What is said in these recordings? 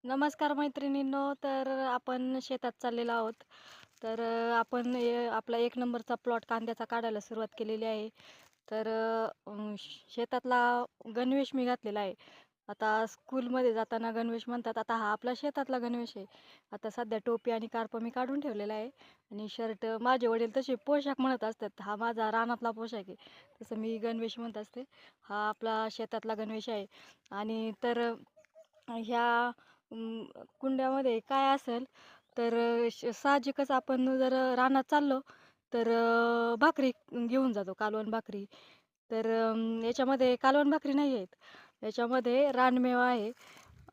नमस्कार मैत्रिणींनो. तर आपण शेतात चाललेलो आहोत. तर आपण आपला एक नंबरचा प्लॉट कांद्याचा काढायला सुरुवात केलेली आहे. तर शेतातला गणवेश मी घातलेला आहे. आता स्कूलमध्ये जाताना गणवेश म्हणतात. आता हा आपला शेतातला गणवेश आहे. आता सध्या टोपी आणि कार्प मी काढून ठेवलेला आहे आणि शर्ट माझे वडील तसे पोशाख म्हणत असतात. हा माझा रानातला पोशाख आहे. तसं मी गणवेश म्हणत असते. हा आपला शेतातला गणवेश आहे. आणि तर ह्या कुंड्यामध्ये काय असेल तर साहजिकच आपण जर रानात चाललो तर भाकरी घेऊन जातो, कालवण भाकरी. तर याच्यामध्ये कालवण भाकरी नाही आहेत. याच्यामध्ये रानमेवा आहे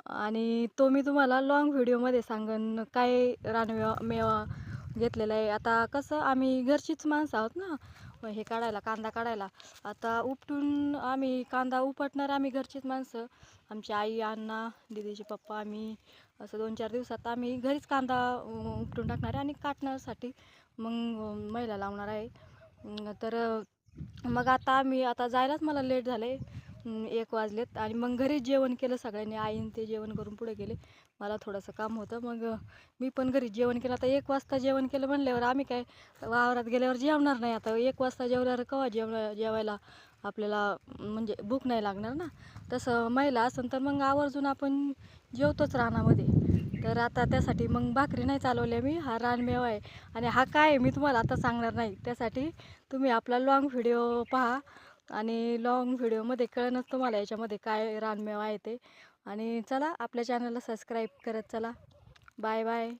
आणि तो मी तुम्हाला लाँग व्हिडिओमध्ये सांगेन काय रानमेवा मेवा घेतलेला आहे. आता कसं आम्ही घरचीच माणसं आहोत ना, मग हे काढायला, कांदा काढायला. आता उपटून आम्ही कांदा उपटणार आम्ही घरचीच माणसं. आमची आई, अण्णा, दीदीचे पप्पा, आम्ही असं 2-4 दिवसात आम्ही घरीच कांदा उपटून टाकणार आहे आणि काटण्यासाठी मग महिला लावणार आहे. तर मग आता जायलाच मला लेट झाले. 1 वाजलेत आणि मग घरीच जेवण केलं सगळ्यांनी. आईन ते जेवण करून पुढे गेले. मला थोडंसं काम होतं. मग मी पण घरीच जेवण केलं. आता 1 वाजता जेवण केलं म्हणल्यावर आम्ही काय वावरात गेल्यावर जेवणार नाही. आता 1 वाजता जेवल्यावर केव्हा जेवायला आपल्याला म्हणजे भूक नाही लागणार ना. तसं महिला असेल तर मग आवर्जून आपण जेवतोच रानामध्ये. तर आता त्यासाठी मग भाकरी नाही चालवल्या मी. हा रानमेवा आहे आणि हा काय आहे मी तुम्हाला आता सांगणार नाही. त्यासाठी तुम्ही आपला लाँग व्हिडिओ पहा आणि लाँग व्हिडिओमध्ये कळेलच तुम्हाला याच्यामध्ये काय रानमेवा आहे ते. आणि चला आपल्या चॅनलला सबस्क्राईब करत चला. Bye bye.